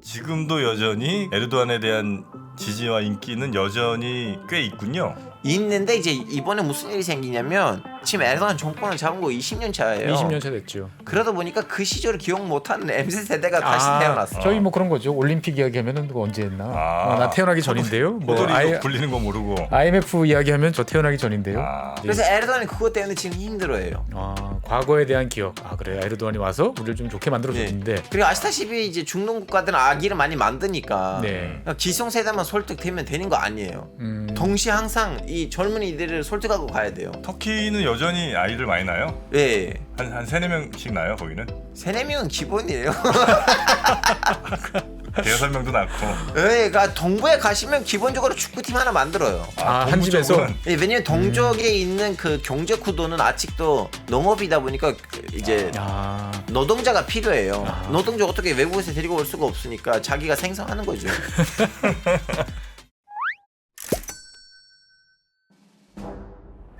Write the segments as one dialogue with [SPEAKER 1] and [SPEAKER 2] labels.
[SPEAKER 1] 지금도 여전히 에르도안에 대한 지지와 인기는 여전히 꽤 있군요.
[SPEAKER 2] 있는데 이제 이번에 무슨 일이 생기냐면 지금 에르도안 정권을 잡은 거 20년 차예요.
[SPEAKER 3] 20년 차 됐죠.
[SPEAKER 2] 그러다 보니까 그 시절을 기억 못하는 MZ 세대가 다시 태어났어.
[SPEAKER 3] 저희 뭐 그런 거죠. 올림픽 이야기하면은 누가 언제 했나? 나 태어나기 전인데요. 뭐
[SPEAKER 1] 호돌이 굴리는 거 모르고.
[SPEAKER 3] IMF 이야기하면 저 태어나기 전인데요.
[SPEAKER 2] 그래서 에르도안이 그것 때문에 지금 힘들어해요.
[SPEAKER 3] 과거에 대한 기억. 그래 에르도안이 와서 우리를 좀 좋게 만들어줬는데.
[SPEAKER 2] 네. 그리고 아시다시피 이제 중동 국가들은 아기를 많이 만드니까
[SPEAKER 3] 네.
[SPEAKER 2] 기성세대만 설득되면 되는 거 아니에요. 동시에 항상 이 젊은이들을 설득하고 가야 돼요.
[SPEAKER 1] 터키는 여전히 아이들 많이 낳아요?
[SPEAKER 2] 네.
[SPEAKER 1] 한 3-4명씩 낳아요 거기는?
[SPEAKER 2] 3-4명은 기본이에요.
[SPEAKER 1] 6-명도 낳고.
[SPEAKER 2] 네, 그러니까 동부에 가시면 기본적으로 축구팀 하나 만들어요.
[SPEAKER 3] 한 집에서?
[SPEAKER 2] 네, 왜냐면 동쪽에 있는 그 경제 구도는 아직도 농업이다 보니까 이제 노동자가 필요해요. 노동자 어떻게 외국에서 데리고 올 수가 없으니까 자기가 생산하는 거죠.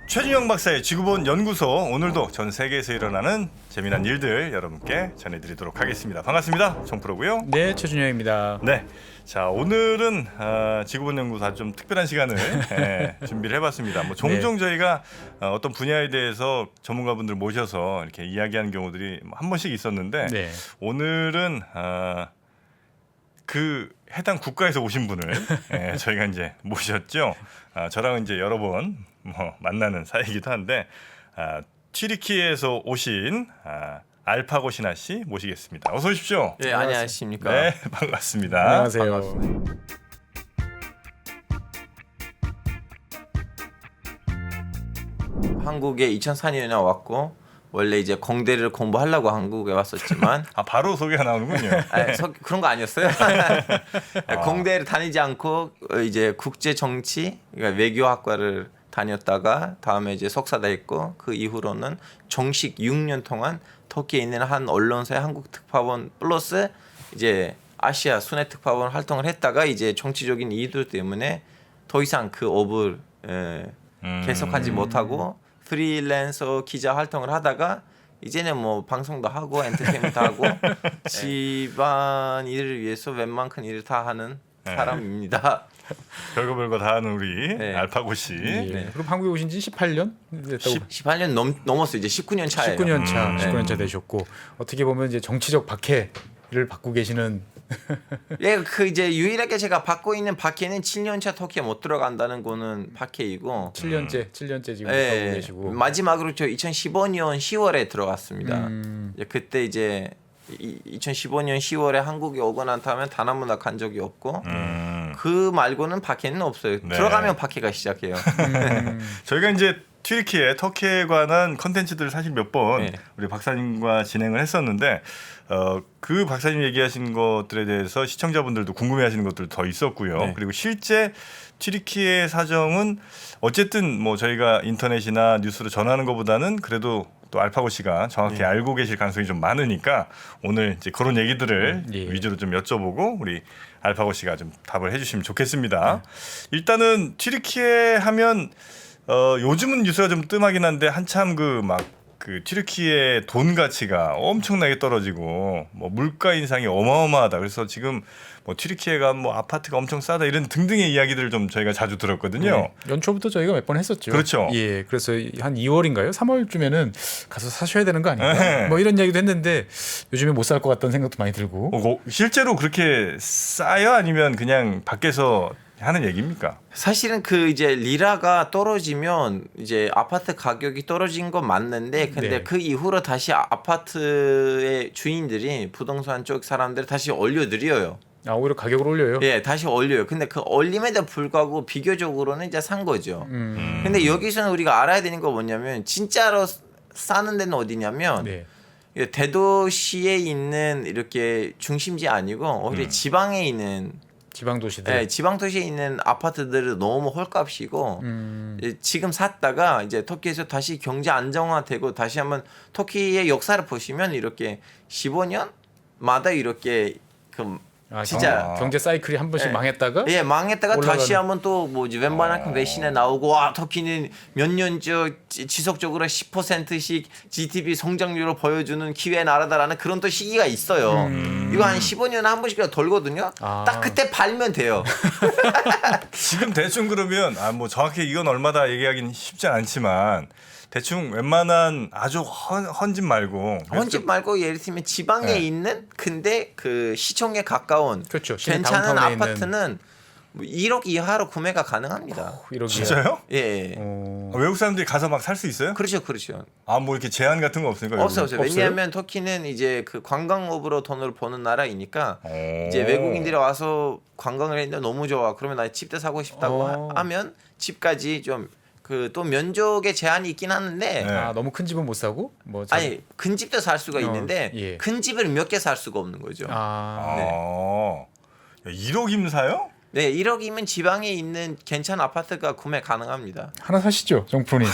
[SPEAKER 1] 최준영 박사의 지구본 연구소, 오늘도 전 세계에서 일어나는 재미난 일들 여러분께 전해드리도록 하겠습니다. 반갑습니다. 정프로고요.
[SPEAKER 3] 네, 최준영입니다.
[SPEAKER 1] 네, 자 오늘은 지구본 연구소 아주 좀 특별한 시간을 준비를 해봤습니다. 뭐 종종 저희가 어떤 분야에 대해서 전문가분들 모셔서 이렇게 이야기하는 경우들이 한 번씩 있었는데 오늘은 그 해당 국가에서 오신 분을 저희가 이제 모셨죠. 저랑은 이제 여러 번 만나는 사이이기도 한데 튀르키예에서 오신 알파고 신하 씨 모시겠습니다. 어서 오십시오.
[SPEAKER 2] 네, 안녕하십니까.
[SPEAKER 1] 네, 반갑습니다.
[SPEAKER 3] 안녕하세요.
[SPEAKER 2] 반갑습니다. 한국에 2004년에 왔고 원래 이제 공대를 공부하려고 한국에 왔었지만
[SPEAKER 1] 바로 소개가 나오는군요.
[SPEAKER 2] 그런 거 아니었어요. 공대를 다니지 않고 이제 국제 정치, 그러니까 외교학과를 다녔다가 다음에 이제 석사다 했고 그 이후로는 정식 6년 동안 터키에 있는 한 언론사의 한국 특파원 플러스 이제 아시아 순회 특파원 활동을 했다가 이제 정치적인 이유들 때문에 더 이상 그 업을 계속하지 못하고 프리랜서 기자 활동을 하다가 이제는 뭐 방송도 하고 엔터테인먼트 하고 집안 일을 위해서 웬만큼 일을 다 하는 사람입니다.
[SPEAKER 1] 별거 별거 다 하는 우리 알파고 씨.
[SPEAKER 3] 그럼 한국에 오신 지 18년 됐다고.
[SPEAKER 2] 18년 넘었어요. 이제 19년 차예요.
[SPEAKER 3] 19년 차, 19년 차 되셨고 어떻게 보면 이제 정치적 박해를 받고 계시는.
[SPEAKER 2] 그 이제 유일하게 제가 받고 있는 박해는 7년 차 터키에 못 들어간다는 거는 박해이고
[SPEAKER 3] 7년째 지금 하고 계시고
[SPEAKER 2] 마지막으로 저 2015년 10월에 들어갔습니다. 그때 이제 2015년 10월에 한국에 오고 난 다음에 단 한 번도 간 적이 없고 그 말고는 박해는 없어요.
[SPEAKER 1] 네.
[SPEAKER 2] 들어가면 박해가 시작해요.
[SPEAKER 1] 저희가 이제 튀르키예, 터키에 관한 컨텐츠들을 사실 몇 번 우리 박사님과 진행을 했었는데 그 박사님 얘기하신 것들에 대해서 시청자분들도 궁금해하시는 것들 더 있었고요. 그리고 실제 튀르키예 사정은 어쨌든 뭐 저희가 인터넷이나 뉴스로 전하는 것보다는 그래도 또 알파고 씨가 정확히 알고 계실 가능성이 좀 많으니까 오늘 이제 그런 얘기들을 위주로 좀 여쭤보고 우리 알파고 씨가 좀 답을 해주시면 좋겠습니다. 일단은 튀르키예 하면 요즘은 뉴스가 좀 뜸하긴 한데 한참 그 튀르키예 돈 가치가 엄청나게 떨어지고 뭐 물가 인상이 어마어마하다. 그래서 지금 뭐 튀르키예가 뭐 아파트가 엄청 싸다 이런 등등의 이야기들을 좀 저희가 자주 들었거든요.
[SPEAKER 3] 연초부터 저희가 몇 번 했었죠.
[SPEAKER 1] 그렇죠.
[SPEAKER 3] 예, 그래서 한 2월인가요? 3월쯤에는 가서 사셔야 되는 거 아닌가? 뭐 이런 이야기도 했는데 요즘에 못 살 것 같다는 생각도 많이 들고.
[SPEAKER 1] 실제로 그렇게 싸요? 아니면 그냥 밖에서 하는 얘기입니까?
[SPEAKER 2] 사실은 그 이제 리라가 떨어지면 이제 아파트 가격이 떨어진 건 맞는데 근데 그 이후로 다시 아파트의 주인들이 부동산 쪽 사람들 다시 올려드려요.
[SPEAKER 3] 오히려 가격을 올려요?
[SPEAKER 2] 예, 다시 올려요. 근데 그 올림에도 불구하고 비교적으로는 이제 산 거죠. 근데 여기서는 우리가 알아야 되는 거 뭐냐면 진짜로 싸는 데는 어디냐면 대도시에 있는 이렇게 중심지 아니고 오히려 지방에 있는
[SPEAKER 3] 지방 도시들.
[SPEAKER 2] 네, 지방 도시에 있는 아파트들은 너무 헐값이고 지금 샀다가 이제 터키에서 다시 경제 안정화되고 다시 한번 터키의 역사를 보시면 이렇게 15년마다 이렇게 그 진짜.
[SPEAKER 3] 경제 사이클이 한 번씩
[SPEAKER 2] 예.
[SPEAKER 3] 망했다가
[SPEAKER 2] 예, 망했다가
[SPEAKER 3] 올라가는.
[SPEAKER 2] 다시 한번 또 뭐지 웬만한 외신에 나오고 와 터키는 몇 년째 지속적으로 10%씩 GDP 성장률을 보여주는 기회 나라다라는 그런 또 시기가 있어요. 이거 한 15년에 한 번씩 돌거든요. 딱 그때 팔면 돼요.
[SPEAKER 1] 지금 대충 그러면 뭐 정확히 이건 얼마다 얘기하기는 쉽지 않지만 대충 웬만한 아주 헌집 말고
[SPEAKER 2] 헌집 말고 예를 들면 지방에
[SPEAKER 1] 네.
[SPEAKER 2] 있는 근데 그 시청에 가까운
[SPEAKER 3] 그렇죠. 시내
[SPEAKER 2] 괜찮은
[SPEAKER 3] 다운타운에 있는.
[SPEAKER 2] 아파트는 뭐 1억 이하로 구매가 가능합니다.
[SPEAKER 3] 이러기.
[SPEAKER 1] 진짜요?
[SPEAKER 2] 예.
[SPEAKER 1] 외국 사람들이 가서 막 살 수 있어요?
[SPEAKER 2] 그렇죠, 그렇죠.
[SPEAKER 1] 뭐 이렇게 제한 같은 거 없습니까?
[SPEAKER 2] 없어요.
[SPEAKER 1] 외국은?
[SPEAKER 2] 왜냐하면 터키는 이제 그 관광업으로 돈을 버는 나라이니까 이제
[SPEAKER 1] 오.
[SPEAKER 2] 외국인들이 와서 관광을 했는데 너무 좋아. 그러면 나 집도 사고 싶다고
[SPEAKER 3] 어.
[SPEAKER 2] 하면 집까지 좀 그 또 면적에 제한이 있긴 하는데
[SPEAKER 1] 네.
[SPEAKER 3] 너무 큰 집은 못 사고 뭐
[SPEAKER 2] 아니 큰 집도 살 수가 있는데
[SPEAKER 3] 예.
[SPEAKER 2] 큰 집을 몇 개 살 수가 없는 거죠.
[SPEAKER 1] 야, 1억이면 사요?
[SPEAKER 2] 네, 1억이면 지방에 있는 괜찮은 아파트가 구매 가능합니다.
[SPEAKER 3] 하나 사시죠, 정프로님.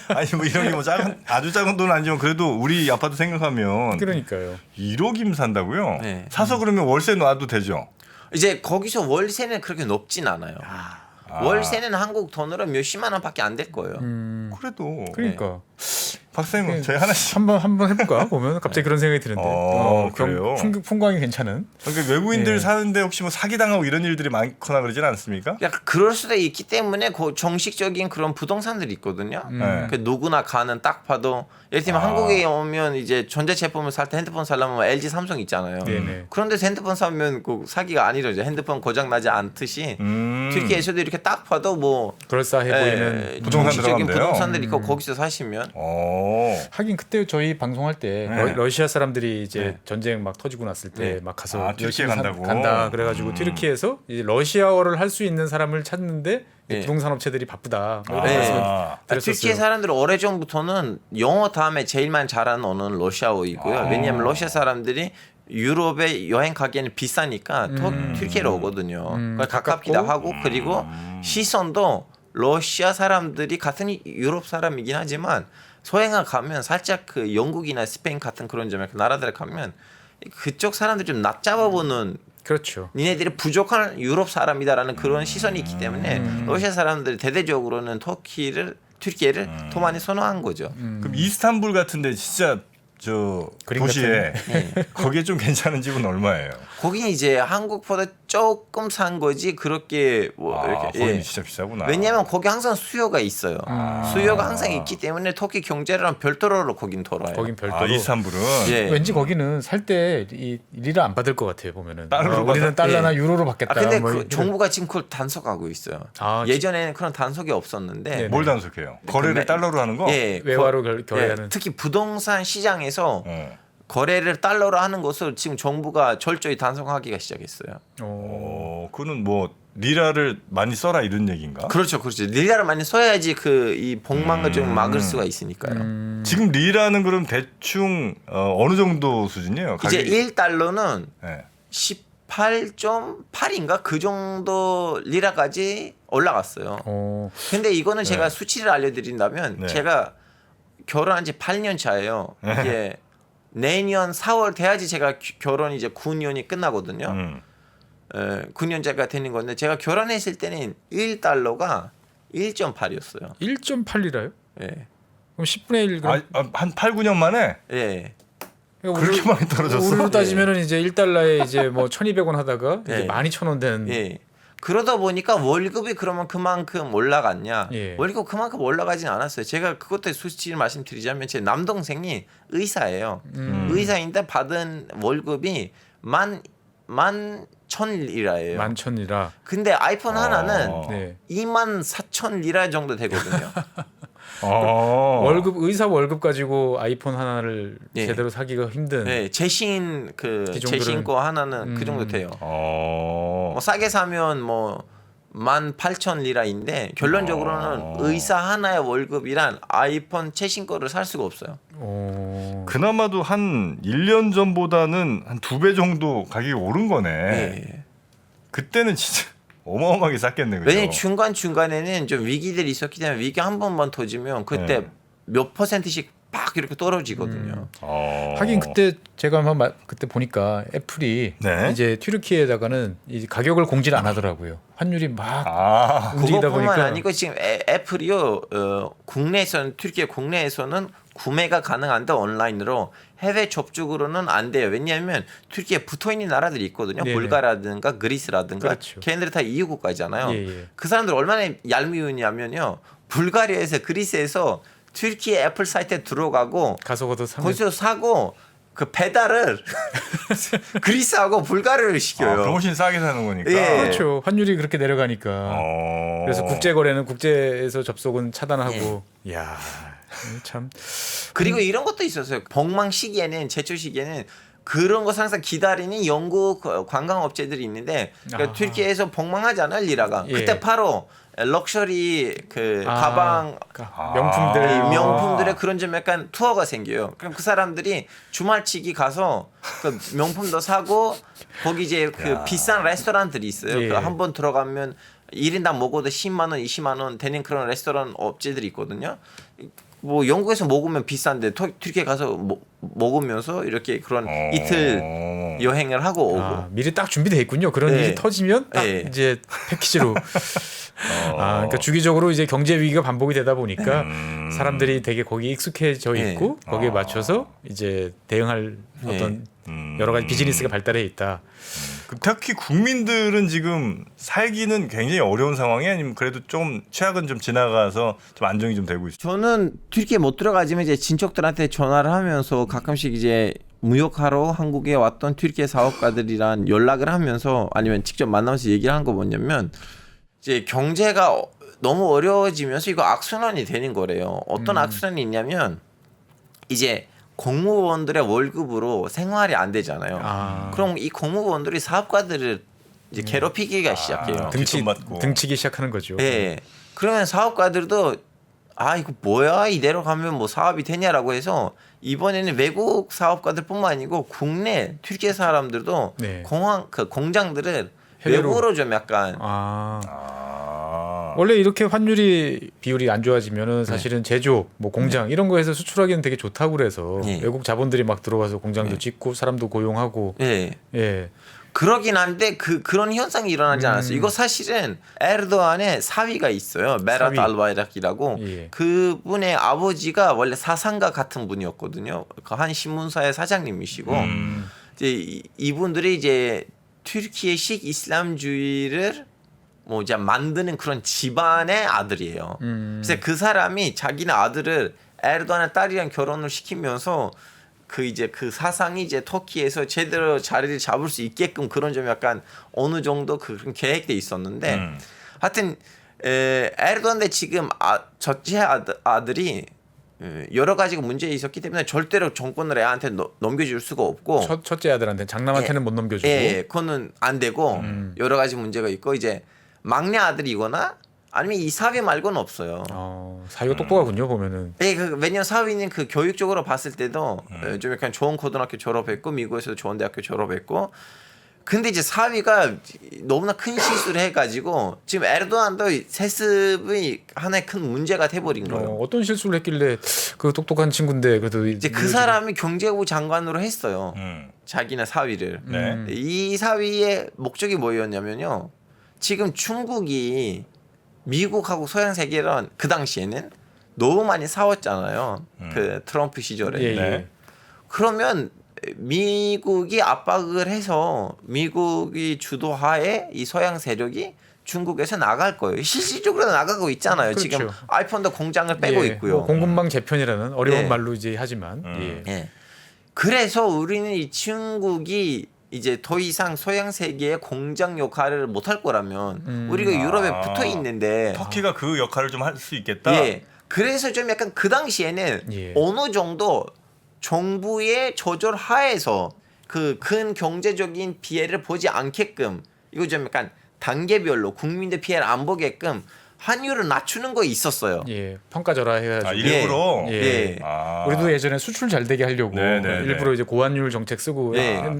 [SPEAKER 1] 아니 뭐 1억이 뭐 아주 작은 돈은 아니지만 그래도 우리 아파트 생각하면
[SPEAKER 3] 그러니까요.
[SPEAKER 1] 1억이면 산다고요?
[SPEAKER 2] 네.
[SPEAKER 1] 사서 그러면 월세 놔도 되죠?
[SPEAKER 2] 이제 거기서 월세는 그렇게 높진 않아요. 월세는 한국 돈으로 몇십만 원밖에 안 될 거예요.
[SPEAKER 1] 그래도
[SPEAKER 3] 그러니까
[SPEAKER 1] 박사님 저희 하나씩
[SPEAKER 3] 한번 해볼까 보면 갑자기 그런 생각이 드는데.
[SPEAKER 1] 그래요?
[SPEAKER 3] 풍광이 괜찮은.
[SPEAKER 1] 그러니까 외국인들
[SPEAKER 3] 예.
[SPEAKER 1] 사는데 혹시 뭐 사기 당하고 이런 일들이 많거나 그러진 않습니까?
[SPEAKER 2] 약간 그럴 수도 있기 때문에 그 정식적인 그런 부동산들이 있거든요.
[SPEAKER 1] 네.
[SPEAKER 2] 그 누구나 가는 딱 봐도 예를 들면 한국에 오면 이제 전자제품을 살 때 핸드폰 살려면 뭐 LG, 삼성 있잖아요.
[SPEAKER 3] 네네.
[SPEAKER 2] 그런데 핸드폰 사면 그 사기가 아니죠. 핸드폰 고장 나지 않듯이 튀르키예에서도 이렇게 딱 봐도 뭐
[SPEAKER 3] 그럴싸해 보이는.
[SPEAKER 1] 부동산
[SPEAKER 2] 정식적인
[SPEAKER 1] 들어가면 돼요?
[SPEAKER 2] 부동산들이 있고 거기서 사시면
[SPEAKER 3] 하긴 그때 저희 방송할 때
[SPEAKER 1] 네.
[SPEAKER 3] 러시아 사람들이 이제
[SPEAKER 2] 네.
[SPEAKER 3] 전쟁 막 터지고 났을 때
[SPEAKER 2] 네.
[SPEAKER 3] 막 가서
[SPEAKER 1] 튀르키예
[SPEAKER 3] 열심히
[SPEAKER 1] 간다고?
[SPEAKER 3] 간다 그래가지고 튀르키예에서 이제 러시아어를 할 수 있는 사람을 찾는데
[SPEAKER 2] 네.
[SPEAKER 3] 부동산 업체들이 바쁘다. 뭐 이런
[SPEAKER 2] 네.
[SPEAKER 3] 말씀을
[SPEAKER 2] 튀르키예
[SPEAKER 3] 드렸었어요.
[SPEAKER 2] 사람들은 오래전부터는 영어 다음에 제일만 잘하는 언어는 러시아어이고요. 왜냐하면 러시아 사람들이 유럽에 여행 가기에는 비싸니까 튀르키예로 오거든요. 그러니까 가깝기도 하고 그리고 시선도 러시아 사람들이 같은 유럽 사람이긴 하지만 서행을 가면 살짝 그 영국이나 스페인 같은 그런 점에 그 나라들에 가면 그쪽 사람들 좀 낮잡아보는
[SPEAKER 3] 그렇죠.
[SPEAKER 2] 니네들이 부족한 유럽 사람이다라는 그런 시선이 있기 때문에 러시아 사람들이 대대적으로는 튀르키예를 더 많이 선호한 거죠.
[SPEAKER 1] 그럼 이스탄불 같은데 진짜 저
[SPEAKER 3] 그림
[SPEAKER 1] 도시에 거기에 좀 괜찮은 집은 얼마예요?
[SPEAKER 2] 거기는 이제 한국보다 조금 산 거지 그렇게 뭐 이렇게
[SPEAKER 1] 거기는 진짜 비싸구나.
[SPEAKER 2] 왜냐하면 거기 항상 수요가 있어요. 수요가 항상 있기 때문에 터키 경제랑 별도로 거긴 돌아요.
[SPEAKER 3] 거긴 별도로.
[SPEAKER 1] 이스탄불은
[SPEAKER 2] 예.
[SPEAKER 3] 왠지 거기는 살 때 이 리라 안 받을 것 같아요 보면은.
[SPEAKER 1] 달러로
[SPEAKER 3] 우리는 달러나
[SPEAKER 2] 예.
[SPEAKER 3] 유로로 받겠다.
[SPEAKER 2] 근데
[SPEAKER 3] 뭐
[SPEAKER 2] 그
[SPEAKER 3] 이런-
[SPEAKER 2] 정부가 지금 그걸 단속하고 있어요. 예전에는 그런 단속이 없었는데
[SPEAKER 3] 네네.
[SPEAKER 1] 뭘 단속해요? 거래를
[SPEAKER 2] 근데-
[SPEAKER 1] 달러로 하는 거?
[SPEAKER 2] 예,
[SPEAKER 3] 외화로
[SPEAKER 2] 예,
[SPEAKER 3] 결제하는.
[SPEAKER 2] 특히 부동산 시장에서
[SPEAKER 1] 어.
[SPEAKER 2] 거래를 달러로 하는 것을 지금 정부가 철저히 단속하기가 시작했어요.
[SPEAKER 1] 그는 뭐 리라를 많이 써라 이런 얘기인가?
[SPEAKER 2] 그렇죠, 그렇죠. 리라를 많이 써야지 그 이 복망을 좀 막을 수가 있으니까요.
[SPEAKER 1] 지금 리라는 그럼 대충 어느 정도 수준이에요?
[SPEAKER 2] 이제
[SPEAKER 1] 가격이?
[SPEAKER 2] 1달러는
[SPEAKER 1] 네.
[SPEAKER 2] 18.8인가 그 정도 리라까지 올라갔어요. 근데 이거는 제가 수치를 알려드린다면
[SPEAKER 1] 네.
[SPEAKER 2] 제가 결혼한 지 8년 차예요. 이게 내년 4월 돼야지 제가 결혼 이제 9년이 끝나거든요. 9년째가 되는 건데 제가 결혼했을 때는 1달러가 1.8이었어요.
[SPEAKER 3] 1.8리라요?
[SPEAKER 2] 예.
[SPEAKER 3] 그럼 10분의 1 그럼
[SPEAKER 1] 한 8, 9년 만에
[SPEAKER 2] 예.
[SPEAKER 1] 그렇게 많이 떨어졌어?
[SPEAKER 3] 우리로 따지면은 이제 1달러에 이제 뭐 1,200원 하다가
[SPEAKER 2] 예.
[SPEAKER 3] 이제 12,000원 되는.
[SPEAKER 2] 예. 그러다 보니까 월급이 그러면 그만큼 올라갔냐?
[SPEAKER 3] 예.
[SPEAKER 2] 월급 그만큼 올라가진 않았어요. 제가 그것도 수치를 말씀드리자면 제 남동생이 의사예요. 의사인데 받은 월급이 11,000리라예요.
[SPEAKER 3] 11,000리라.
[SPEAKER 2] 근데 아이폰 하나는
[SPEAKER 3] 네.
[SPEAKER 2] 24,000리라 정도 되거든요.
[SPEAKER 3] 의사 월급 가지고 아이폰 하나를
[SPEAKER 2] 예.
[SPEAKER 3] 제대로 사기가 힘든.
[SPEAKER 2] 네, 제신
[SPEAKER 3] 기종들은-
[SPEAKER 2] 제신 거 하나는 그 정도 돼요. 뭐 싸게 사면 뭐 18,000리라인데 결론적으로는 의사 하나의 월급이란 아이폰 최신 거를 살 수가 없어요.
[SPEAKER 1] 그나마도 한 1년 전보다는 한 2배 정도 가격이 오른 거네.
[SPEAKER 2] 예.
[SPEAKER 1] 그때는 진짜 어마어마하게 쌌겠네. 그죠?
[SPEAKER 2] 왜냐면 중간중간에는 좀 위기들이 있었기 때문에 위기 한 번만 터지면 그때 몇 %씩 막 이렇게 떨어지거든요.
[SPEAKER 3] 하긴 그때 제가 그때 보니까 애플이
[SPEAKER 1] 네.
[SPEAKER 3] 이제 튀르키예에다가는 이 가격을 공지를 안 하더라고요. 환율이 막 움직이다
[SPEAKER 2] 그것뿐만
[SPEAKER 3] 보니까
[SPEAKER 2] 아니고 지금 애플이요 국내에서는 튀르키예 국내에서는 구매가 가능한데 온라인으로 해외 접촉으로는 안 돼요. 왜냐하면 튀르키예에 붙어 있는 나라들이 있거든요.
[SPEAKER 3] 네네.
[SPEAKER 2] 불가라든가 그리스라든가
[SPEAKER 3] 그렇죠.
[SPEAKER 2] 걔네들 다 EU 국가잖아요.
[SPEAKER 3] 예, 예.
[SPEAKER 2] 그 사람들 얼마나 얄미우냐면요. 불가리아에서 그리스에서 튀르키예 애플 사이트에 들어가고
[SPEAKER 3] 가서 거기서 사면
[SPEAKER 2] 거기서 사고 그 배달을 그리스하고 불가리아를 시켜요.
[SPEAKER 1] 그럼 훨씬 싸게 사는 거니까.
[SPEAKER 2] 예.
[SPEAKER 3] 그렇죠. 환율이 그렇게 내려가니까. 그래서 국제 거래는 국제에서 접속은 차단하고. 이야, 참.
[SPEAKER 2] 그리고 이런 것도 있었어요. 복망 시기에는 제철 시기에는 그런 거 항상 기다리는 영국 관광업체들이 있는데 그러니까 튀르키예에서 복망하잖아요 리라가.
[SPEAKER 3] 예.
[SPEAKER 2] 그때 바로 럭셔리 그 가방
[SPEAKER 3] 명품들
[SPEAKER 2] 명품들의 그런 좀 약간 투어가 생겨요. 그럼 그 사람들이 주말치기 가서 그 명품도 사고 거기 이제 그 비싼 레스토랑들이 있어요.
[SPEAKER 3] 예.
[SPEAKER 2] 그 한 번 들어가면 1인당 먹어도 10만 원, 20만 원 되는 그런 레스토랑 업체들이 있거든요. 뭐 영국에서 먹으면 비싼데 튀르키예 가서 먹으면서 이렇게 그런 이틀 여행을 하고 오고.
[SPEAKER 3] 미리 딱 준비돼 있군요. 그런
[SPEAKER 2] 네.
[SPEAKER 3] 일이 터지면 딱
[SPEAKER 2] 네.
[SPEAKER 3] 이제 패키지로. 그러니까 주기적으로 이제 경제 위기가 반복이 되다 보니까 사람들이 되게 거기에 익숙해져 있고 거기에 맞춰서 이제 대응할 어떤 여러 가지 비즈니스가 발달해 있다.
[SPEAKER 1] 그 터키 국민들은 지금 살기는 굉장히 어려운 상황이 아니면 그래도 좀 최악은 좀 지나가서 좀 안정이 좀 되고 있어요.
[SPEAKER 2] 저는 튀르키예 못 들어가지만 이제 친척들한테 전화를 하면서 가끔씩 이제 무역하러 한국에 왔던 튀르키예 사업가들이랑 연락을 하면서 아니면 직접 만나면서 얘기를 한 거 뭐냐면 이제 경제가 너무 어려워지면서 이거 악순환이 되는 거래요. 어떤 악순환이 있냐면 이제 공무원들의 월급으로 생활이 안 되잖아요. 그럼 이 공무원들이 사업가들을 이제 괴롭히기가 시작해요.
[SPEAKER 1] 뒷돈 맞고.
[SPEAKER 3] 등치기 시작하는 거죠.
[SPEAKER 2] 예. 그러면 사업가들도 이거 뭐야 이대로 가면 뭐 사업이 되냐라고 해서 이번에는 외국 사업가들뿐만 아니고 국내 튀르키예 사람들도
[SPEAKER 3] 네.
[SPEAKER 2] 공장들을
[SPEAKER 3] 해외로.
[SPEAKER 2] 외국으로 좀 약간
[SPEAKER 3] 원래 이렇게 환율이 비율이 안 좋아지면은 사실은 제조, 뭐 공장 이런 거에서 수출하기는 되게 좋다고 그래서
[SPEAKER 2] 예.
[SPEAKER 3] 외국 자본들이 막 들어가서 공장도 짓고 사람도 고용하고.
[SPEAKER 2] 예.
[SPEAKER 3] 예.
[SPEAKER 2] 그러긴 한데 그런 현상이 일어나지 않았어요. 이거 사실은 에르도안의 사위가 있어요. 메랏
[SPEAKER 3] 사위.
[SPEAKER 2] 알바이락이라고.
[SPEAKER 3] 예.
[SPEAKER 2] 그분의 아버지가 원래 사상가 같은 분이었거든요. 그 한 신문사의 사장님이시고 이제 이분들이 이제 튀르키예식 이슬람주의를 뭐 이제 만드는 그런 집안의 아들이에요. 그래서 그 사람이 자기네 아들을 에르도안의 딸이랑 결혼을 시키면서 그 이제 그 사상이 이제 터키에서 제대로 자리를 잡을 수 있게끔 그런 좀 약간 어느 정도 그런 계획돼 있었는데 하여튼 에르도안데 지금 첫째 아들이 여러 가지가 문제 있었기 때문에 절대로 정권을 애한테 넘겨줄 수가 없고
[SPEAKER 3] 첫째 아들한테 장남한테는 못 넘겨주고.
[SPEAKER 2] 그거는 안 되고 여러 가지 문제가 있고 이제 막내 아들이거나 아니면 이 사위 말고는 없어요.
[SPEAKER 3] 사위가 똑똑하군요 보면은.
[SPEAKER 2] 왜냐면 사위는 그 교육적으로 봤을 때도 좀 약간 좋은 고등학교 졸업했고 미국에서도 좋은 대학교 졸업했고 근데 이제 사위가 너무나 큰 실수를 해가지고 지금 에르도안도 세습이 하나의 큰 문제가 돼버린 거예요.
[SPEAKER 3] 어떤 실수를 했길래 그 똑똑한 친구인데 그래도
[SPEAKER 2] 이제 그 사람이 경제부 장관으로 했어요. 자기네 사위를.
[SPEAKER 1] 네.
[SPEAKER 2] 이 사위의 목적이 뭐였냐면요. 지금 중국이 미국하고 서양 세계랑 그 당시에는 너무 많이 싸웠잖아요. 그 트럼프 시절에.
[SPEAKER 3] 예, 예.
[SPEAKER 1] 네.
[SPEAKER 2] 그러면 미국이 압박을 해서 미국이 주도하에 이 서양 세력이 중국에서 나갈 거예요. 실질적으로 나가고 있잖아요.
[SPEAKER 3] 그렇죠.
[SPEAKER 2] 지금 아이폰도 공장을 빼고
[SPEAKER 3] 예,
[SPEAKER 2] 있고요.
[SPEAKER 3] 뭐 공급망 재편이라는 어려운
[SPEAKER 2] 예.
[SPEAKER 3] 말로 이제 하지만. 예.
[SPEAKER 2] 예. 그래서 우리는 이 중국이 이제 더 이상 서양 세계의 공장 역할을 못할 거라면 우리가 유럽에 붙어 있는데
[SPEAKER 1] 터키가 그 역할을 좀 할 수 있겠다.
[SPEAKER 2] 예. 그래서 좀 약간 그 당시에는
[SPEAKER 3] 예.
[SPEAKER 2] 어느 정도 정부의 조절 하에서 그 큰 경제적인 피해를 보지 않게끔 이거 좀 약간 단계별로 국민들 피해를 안 보게끔 환율을 낮추는 거 있었어요.
[SPEAKER 3] 예. 평가절하 해가지고.
[SPEAKER 1] 일부러.
[SPEAKER 3] 예. 우리도 예전에 수출 잘 되게 하려고
[SPEAKER 1] 네네네.
[SPEAKER 3] 일부러 이제 고환율 정책 쓰고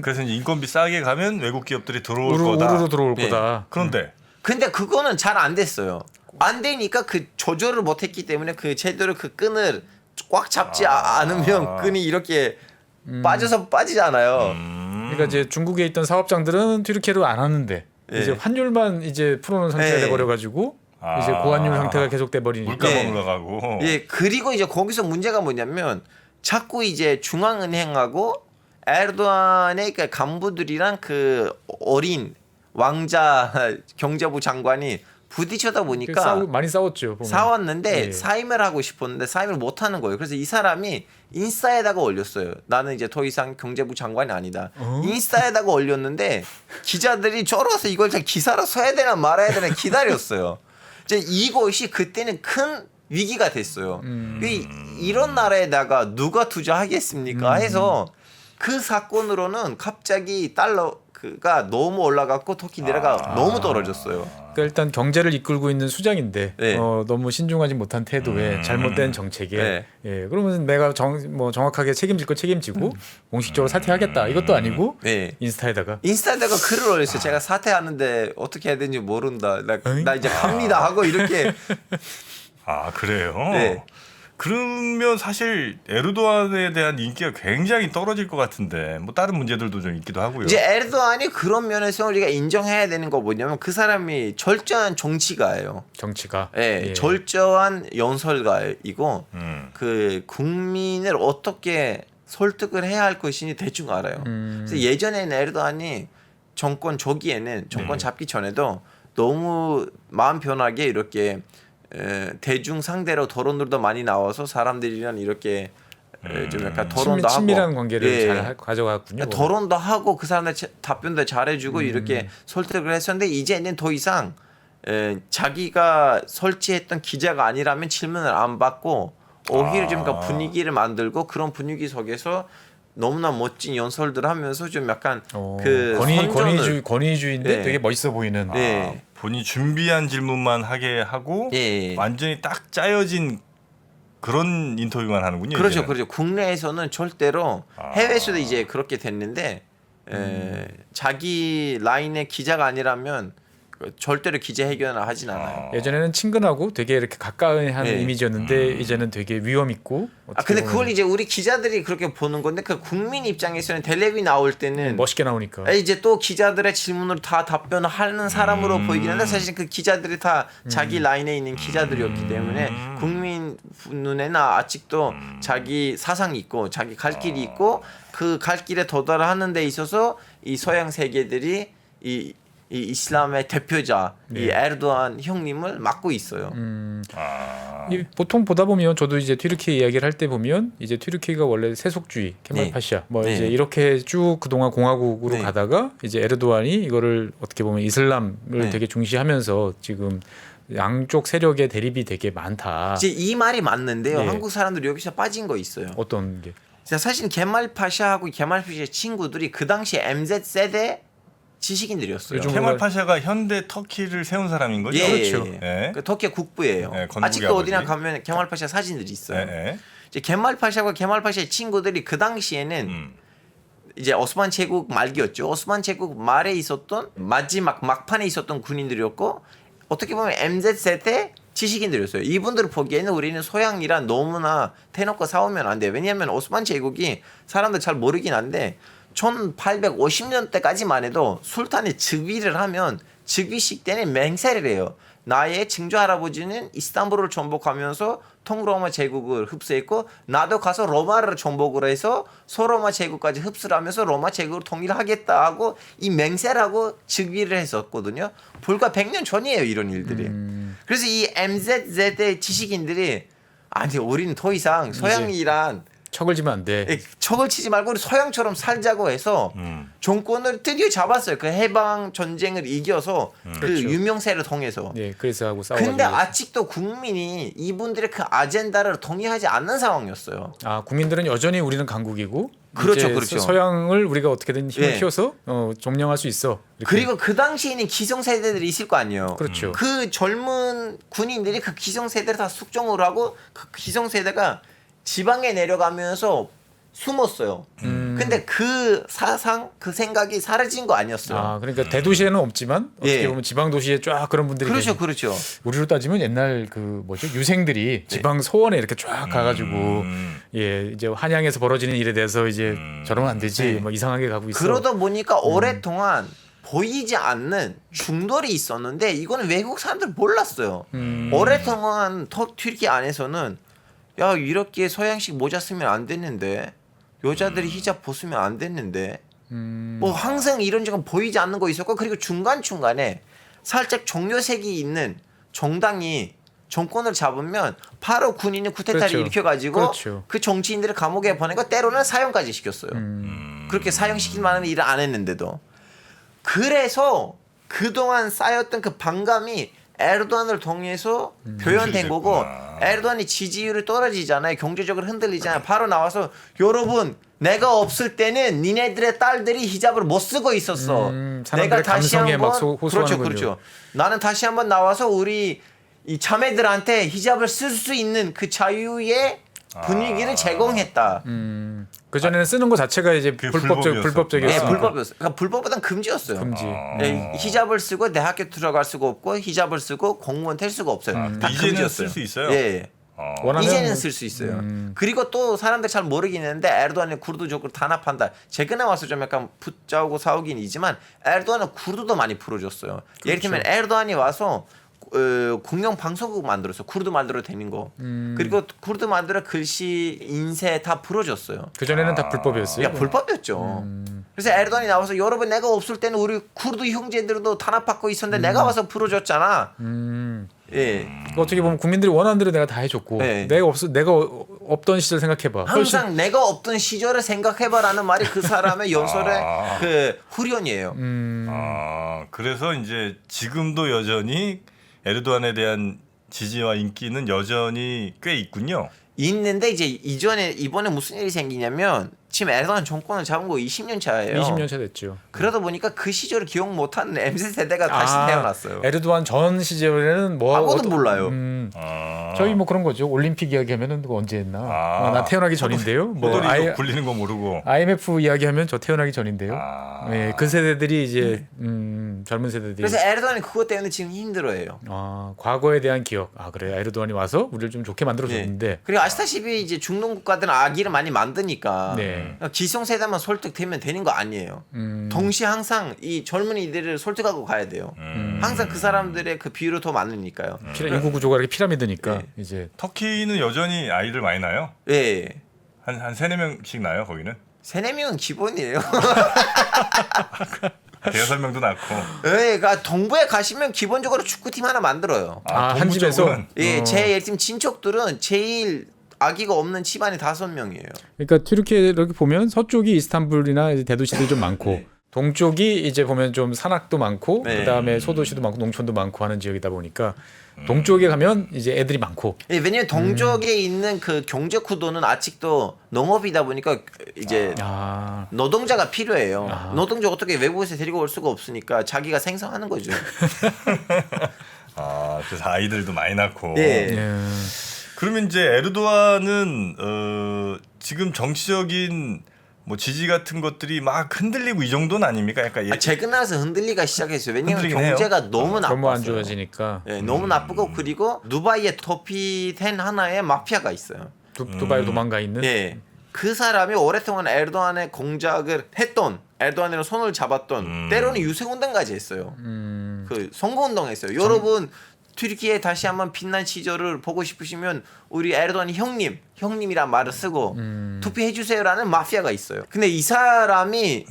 [SPEAKER 1] 그래서 이제 인건비 싸게 가면 외국 기업들이 들어올
[SPEAKER 3] 우르르
[SPEAKER 1] 거다.
[SPEAKER 3] 들어올
[SPEAKER 2] 예.
[SPEAKER 3] 거다.
[SPEAKER 1] 그런데
[SPEAKER 2] 근데 그거는 잘 안 됐어요. 안 되니까 그 조절을 못했기 때문에 그 제대로 그 끈을 꽉 잡지 않으면 끈이 이렇게 빠지잖아요.
[SPEAKER 3] 그러니까 이제 중국에 있던 사업장들은 튀르키예로 안 하는데
[SPEAKER 2] 예.
[SPEAKER 3] 이제 환율만 이제 풀어놓은 상태가
[SPEAKER 2] 예.
[SPEAKER 3] 돼버려가지고 이제 고환율 상태가 계속돼 버리니까
[SPEAKER 1] 물가가
[SPEAKER 2] 예.
[SPEAKER 1] 올라가고.
[SPEAKER 2] 예, 그리고 이제 거기서 문제가 뭐냐면 자꾸 이제 중앙은행하고 에르도안의 그 간부들이랑 그 어린 왕자 경제부 장관이 부딪혀다 보니까
[SPEAKER 3] 많이 싸웠죠. 보면.
[SPEAKER 2] 싸웠는데
[SPEAKER 3] 예.
[SPEAKER 2] 사임을 하고 싶었는데 사임을 못 하는 거예요. 그래서 이 사람이 인스타에다가 올렸어요. 나는 이제 더 이상 경제부 장관이 아니다. 인스타에다가 올렸는데 기자들이 쫄아서 이걸 잘 기사로 써야 되나 말아야 되나 기다렸어요. 이제 이것이 그때는 큰 위기가 됐어요. 이런 나라에다가 누가 투자하겠습니까? 해서 그 사건으로는 갑자기 달러가 너무 올라갔고 터키 리라가 너무 떨어졌어요.
[SPEAKER 3] 그러니까 일단 경제를 이끌고 있는 수장인데
[SPEAKER 2] 네.
[SPEAKER 3] 너무 신중하지 못한 태도에 잘못된 정책에
[SPEAKER 2] 네.
[SPEAKER 3] 예, 그러면 내가 정확하게 책임질 거 책임지고 공식적으로 사퇴하겠다 이것도 아니고
[SPEAKER 2] 네.
[SPEAKER 3] 인스타에다가
[SPEAKER 2] 글을 올렸어요. 제가 사퇴하는데 어떻게 해야 되는지 모른다. 나 이제 갑니다 하고 이렇게.
[SPEAKER 1] 아 그래요?
[SPEAKER 2] 네.
[SPEAKER 1] 그러면 사실 에르도안에 대한 인기가 굉장히 떨어질 것 같은데 뭐 다른 문제들도 좀 있기도 하고요.
[SPEAKER 2] 이제 에르도안이 그런 면에서 우리가 인정해야 되는 거 뭐냐면 그 사람이 절저한 정치가예요.
[SPEAKER 3] 정치가
[SPEAKER 2] 예,
[SPEAKER 3] 예.
[SPEAKER 2] 절저한 연설가이고
[SPEAKER 1] 음.
[SPEAKER 2] 그 국민을 어떻게 설득을 해야 할 것인지 대충 알아요. 그래서 예전에는 에르도안이 정권 초기에는 정권 잡기 전에도 너무 마음 편하게 이렇게 대중 상대로 토론들도 많이 나와서 사람들이랑 이렇게 좀 약간 토론도 하고
[SPEAKER 3] 친밀한 관계를
[SPEAKER 2] 예.
[SPEAKER 3] 잘 가져갔군요.
[SPEAKER 2] 토론도 하고 그 사람들 답변도 잘해주고 이렇게 설득을 했었는데 이제는 더 이상 자기가 설치했던 기자가 아니라면 질문을 안 받고 오히려 좀 분위기를 만들고 그런 분위기 속에서 너무나 멋진 연설들 하면서 좀 약간 그
[SPEAKER 3] 권위주의인데
[SPEAKER 2] 네.
[SPEAKER 3] 되게 멋있어 보이는.
[SPEAKER 2] 네.
[SPEAKER 1] 본인이 준비한 질문만 하게 하고
[SPEAKER 2] 예.
[SPEAKER 1] 완전히 딱 짜여진 그런 인터뷰만 하는군요.
[SPEAKER 2] 그렇죠,
[SPEAKER 1] 이제는.
[SPEAKER 2] 그렇죠. 국내에서는 절대로 해외에서도 이제 그렇게 됐는데 자기 라인의 기자가 아니라면 절대로 기자회견을 하진 않아요.
[SPEAKER 3] 예전에는 친근하고 되게 이렇게 가까이 하는
[SPEAKER 2] 네.
[SPEAKER 3] 이미지였는데 이제는 되게 위험 있고.
[SPEAKER 2] 근데 그걸 이제 우리 기자들이 그렇게 보는 건데 그 국민 입장에서는 텔레비 나올 때는
[SPEAKER 3] 멋있게 나오니까.
[SPEAKER 2] 이제 또 기자들의 질문을 다 답변을 하는 사람으로 보이긴 한데 사실 그 기자들이 다 자기 라인에 있는 기자들이었기 때문에 국민 눈에는 아직도 자기 사상이 있고 자기 갈 길이 있고 그 갈 길에 도달하는 데 있어서 이 서양 세계들이 이 이슬람의 대표자 이 에르도안 형님을 맡고 있어요.
[SPEAKER 3] 보통 보다 보면 저도 이제 튀르키예 이야기를 할 때 보면 이제 튀르키예가 원래 세속주의, 케말
[SPEAKER 2] 네.
[SPEAKER 3] 파샤 뭐
[SPEAKER 2] 네.
[SPEAKER 3] 이제 이렇게 쭉 그동안 공화국으로
[SPEAKER 2] 네.
[SPEAKER 3] 가다가 이제 에르도안이 이거를 어떻게 보면 이슬람을
[SPEAKER 2] 네.
[SPEAKER 3] 되게 중시하면서 지금 양쪽 세력의 대립이 되게 많다.
[SPEAKER 2] 이제 이 말이 맞는데요.
[SPEAKER 3] 네.
[SPEAKER 2] 한국 사람들이 여기서 빠진 거 있어요.
[SPEAKER 3] 어떤 게?
[SPEAKER 2] 사실 게말 파샤하고 게말 파샤의 친구들이 그 당시 MZ 세대 지식인들이었어요.
[SPEAKER 3] 요즘
[SPEAKER 1] 케말 파샤가 현대 터키를 세운 사람인 거죠?
[SPEAKER 3] 그렇죠.
[SPEAKER 1] 예.
[SPEAKER 2] 그 터키 국부예요.
[SPEAKER 1] 네, 건국의
[SPEAKER 2] 아직도
[SPEAKER 1] 아버지.
[SPEAKER 2] 어디나 가면 게말 파샤 사진들이 있어요.
[SPEAKER 1] 예.
[SPEAKER 2] 이제 게말 파샤와 게말 파샤의 친구들이 그 당시에는 이제 오스만 제국 말기였죠. 오스만 제국 말에 있었던 마지막 막판에 있었던 군인들이었고 어떻게 보면 MZ 세대 지식인들이었어요. 이분들을 보기에는 우리는 소양이란 너무나 대놓고 싸우면 안 돼요. 왜냐하면 오스만 제국이 사람들 잘 모르긴 한데 1850년대까지만 해도 술탄이 즉위를 하면 즉위식 때는 맹세를 해요. 나의 증조 할아버지는 이스탄불을 정복하면서 통로마 제국을 흡수했고 나도 가서 로마를 정복을 해서 소로마 제국까지 흡수를 하면서 로마 제국을 통일하겠다 하고 이 맹세라고 즉위를 했었거든요. 불과 100년 전이에요 이런 일들이. 그래서 이 MZ 세대 지식인들이 아니 우리는 더 이상 서양이란
[SPEAKER 3] 척을 지면 안 돼.
[SPEAKER 2] 척을 치지 말고 우리 서양처럼 살자고 해서 정권을 드디어 잡았어요. 그 해방 전쟁을 이겨서 그
[SPEAKER 3] 그렇죠.
[SPEAKER 2] 유명세를 통해서.
[SPEAKER 3] 네, 그래서 하고 싸우고.
[SPEAKER 2] 근데 아직도 국민이 이분들의 그 아젠다를 동의하지 않는 상황이었어요.
[SPEAKER 3] 국민들은 여전히 우리는 강국이고
[SPEAKER 2] 그렇죠,
[SPEAKER 3] 이제
[SPEAKER 2] 그렇죠.
[SPEAKER 3] 서양을 우리가 어떻게든 힘을
[SPEAKER 2] 예.
[SPEAKER 3] 키워서 점령할 수 있어. 이렇게.
[SPEAKER 2] 그리고 그 당시에는 기성세대들이 있을 거 아니에요.
[SPEAKER 3] 그렇죠.
[SPEAKER 2] 그 젊은 군인들이 그 기성세대를 다 숙종을 하고 그 기성세대가 지방에 내려가면서 숨었어요. 근데 그 사상, 그 생각이 사라진 거 아니었어요.
[SPEAKER 3] 아, 그러니까 대도시에는 없지만 어떻게
[SPEAKER 2] 예.
[SPEAKER 3] 보면 지방 도시에 쫙 그런 분들이
[SPEAKER 2] 그렇죠,
[SPEAKER 3] 계시-
[SPEAKER 2] 그렇죠.
[SPEAKER 3] 우리로 따지면 옛날 그 뭐죠 유생들이 지방 소원에 이렇게 쫙 가가지고 예 이제 한양에서 벌어지는 일에 대해서 이제 저러면 안 되지
[SPEAKER 2] 네.
[SPEAKER 3] 뭐 이상하게 가고 있어.
[SPEAKER 2] 그러다 보니까 오랫동안 보이지 않는 충돌이 있었는데 이거는 외국 사람들 몰랐어요. 오랫동안 튀르키 안에서는 야 이렇게 서양식 모자 쓰면 안 됐는데 여자들이 히잡 벗으면 안 됐는데 뭐 항상 이런 적은 보이지 않는 거 있었고 그리고 중간중간에 살짝 종교색이 있는 정당이 정권을 잡으면 바로 군인이 쿠데타를
[SPEAKER 3] 그렇죠.
[SPEAKER 2] 일으켜가지고
[SPEAKER 3] 그렇죠.
[SPEAKER 2] 그 정치인들을 감옥에 보내고 때로는 사형까지 시켰어요. 그렇게 사형시킬 만한 일을 안 했는데도 그래서 그동안 쌓였던 그 반감이 에르도안을 통해서 표현된 거고 에르도안이 지지율이 떨어지잖아요. 경제적으로 흔들리잖아요. 바로 나와서 여러분 내가 없을 때는 니네들의 딸들이 히잡을 못 쓰고 있었어.
[SPEAKER 3] 사람들의 감성에 막 호소하는군요.
[SPEAKER 2] 그렇죠, 그렇죠. 나는 다시 한번 나와서 우리 이 자매들한테 히잡을 쓸 수 있는 그 자유의 분위기를 제공했다.
[SPEAKER 3] 그 전에는 쓰는 거 자체가 이제
[SPEAKER 1] 그게
[SPEAKER 3] 불법적이었어.
[SPEAKER 2] 네,
[SPEAKER 1] 불법이었구나.
[SPEAKER 2] 불법이었어요. 그러니까 불법보다는 금지였어요.
[SPEAKER 3] 금지.
[SPEAKER 2] 네, 히잡을 쓰고 대학교 들어갈 수가 없고 히잡을 쓰고 공무원 될 수가 없어요. 다
[SPEAKER 1] 이제는
[SPEAKER 2] 금지였어요.
[SPEAKER 1] 쓸 수 있어요?
[SPEAKER 2] 예.
[SPEAKER 3] 원하면
[SPEAKER 2] 이제는 쓸 수 있어요. 그리고 또 사람들 잘 모르겠는데 에르도안이 쿠르드족을 단합한다. 최근에 와서 좀 약간 붙자고 싸우긴 이지만 에르도안은 쿠르드도 많이 풀어줬어요. 예를 들면 에르도안이 와서 공영 방송국 만들었어. 쿠르드 만들어 되는 거. 그리고 쿠르드 만들어 글씨, 인쇄 다 풀어줬어요.
[SPEAKER 3] 그 전에는 다 불법이었어요.
[SPEAKER 2] 야 불법이었죠. 그래서 에르도안이 나와서 여러분 내가 없을 때는 우리 쿠르드 형제들도 탄압받고 있었는데 내가 와서 풀어줬잖아. 예.
[SPEAKER 3] 어떻게 보면 국민들이 원하는 대로 내가 다 해줬고
[SPEAKER 2] 네.
[SPEAKER 3] 내가 없던 시절 생각해봐. 훨씬
[SPEAKER 2] 항상 내가 없던 시절을 생각해봐라는 말이 그 사람의 연설의 그 후련이에요.
[SPEAKER 1] 그래서 이제 지금도 여전히 에르도안에 대한 지지와 인기는 여전히 꽤 있군요.
[SPEAKER 2] 있는데 이제 이번에 무슨 일이 생기냐면 지금 에르도안 정권을 잡은 거 20년 차예요.
[SPEAKER 3] 20년 차 됐죠.
[SPEAKER 2] 그러다 보니까 그 시절을 기억 못하는 MZ 세대가 다시 태어났어요.
[SPEAKER 3] 에르도안 전 시절에는 뭐
[SPEAKER 2] 아무도 몰라요.
[SPEAKER 3] 저희 뭐 그런 거죠. 올림픽 이야기하면은 그거 언제 했나? 나 태어나기 전인데요. 뭐
[SPEAKER 1] 호돌이 굴리는 거 모르고.
[SPEAKER 3] IMF 이야기하면 저 태어나기 전인데요. 예, 그 세대들이 이제 젊은 세대들이.
[SPEAKER 2] 그래서 에르도안이 그것 때문에 지금 힘들어해요.
[SPEAKER 3] 과거에 대한 기억. 그래 에르도안이 와서 우리를 좀 좋게 만들어줬는데.
[SPEAKER 2] 네. 그리고 아시다시피 이제 중동 국가들은 아기를 많이 만드니까
[SPEAKER 3] 네.
[SPEAKER 2] 기성세대만 설득되면 되는 거 아니에요. 동시에 항상 이 젊은이들을 설득하고 가야 돼요. 항상 그 사람들의 그 비율이 더 많으니까요.
[SPEAKER 3] 인구 구조가 이렇게 피라미드니까
[SPEAKER 2] 네.
[SPEAKER 3] 이제
[SPEAKER 1] 터키는 여전히 아이들 많이 낳아요?
[SPEAKER 2] 예.
[SPEAKER 1] 한 3-4명씩 낳아요, 거기는?
[SPEAKER 2] 3-4명은 기본이에요.
[SPEAKER 1] 대여섯 명도 낳고.
[SPEAKER 2] 예, 그러니까 동부에 가시면 기본적으로 축구팀 하나 만들어요.
[SPEAKER 3] 한
[SPEAKER 1] 동부
[SPEAKER 3] 집에서
[SPEAKER 1] 쪽은?
[SPEAKER 2] 예, 제 예를 들면 친척들은 제일 아기가 없는 집안이 5명이에요.
[SPEAKER 3] 그러니까 튀르키예 이렇게 보면 서쪽이 이스탄불이나 이제 대도시들이 좀 많고 동쪽이 이제 보면 좀 산악도 많고
[SPEAKER 2] 네.
[SPEAKER 3] 그다음에 소도시도 많고 농촌도 많고 하는 지역이다 보니까 동쪽에 가면 이제 애들이 많고
[SPEAKER 2] 예, 왜냐면 동쪽에 있는 그 경제 구도는 아직도 농업이다 보니까 이제 노동자가 필요해요. 노동자 어떻게 외국에서 데리고 올 수가 없으니까 자기가 생성하는 거죠.
[SPEAKER 1] 그래서 아이들도 많이 낳고.
[SPEAKER 2] 예.
[SPEAKER 1] 그러면 이제 에르도안은 지금 정치적인 뭐 지지 같은 것들이 막 흔들리고 이 정도는 아닙니까? 약간
[SPEAKER 2] 최근에 와서 흔들리가 시작했어요. 왜냐면
[SPEAKER 1] 흔들리긴
[SPEAKER 2] 경제가
[SPEAKER 1] 해요?
[SPEAKER 2] 너무 나빴어요.
[SPEAKER 3] 너무 안 좋아지니까
[SPEAKER 2] 예, 너무 나쁘고 그리고 두바이에 도피된 하나의 마피아가 있어요.
[SPEAKER 3] 두바이 도망가 있는
[SPEAKER 2] 예. 그 사람이 오랫동안 에르도안의 공작을 했던 에르도안이랑 손을 잡았던 때로는 유세운동까지 했어요. 그 선거운동했어요. 여러분 튀르키예 다시 한번 빛난 시절을 보고 싶으시면 우리 에르도안 형님이란 말을 쓰고 투표해 주세요라는 마피아가 있어요. 근데 이 사람이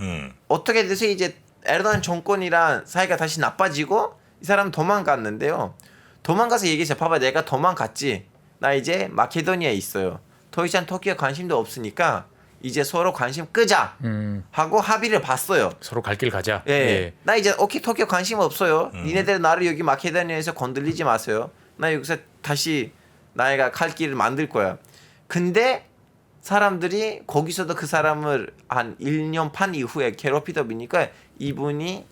[SPEAKER 2] 어떻게 돼서 이제 에르도안 정권이랑 사이가 다시 나빠지고 이 사람 도망갔는데요. 도망가서 얘기했어요. 봐봐 내가 도망갔지. 나 이제 마케도니아에 있어요. 더 이상 터키에 관심도 없으니까 이제 서로 관심 끄자 하고 합의를 봤어요.
[SPEAKER 3] 서로 갈 길 가자.
[SPEAKER 2] 예. 나 이제 오케이 터키에 관심 없어요. 니네들 나를 여기 마케도니아에서 건들리지 마세요. 나 여기서 다시 나이가 갈 길을 만들 거야. 근데 사람들이 거기서도 그 사람을 한 1년 반 이후에 괴롭히다 보니까 이분이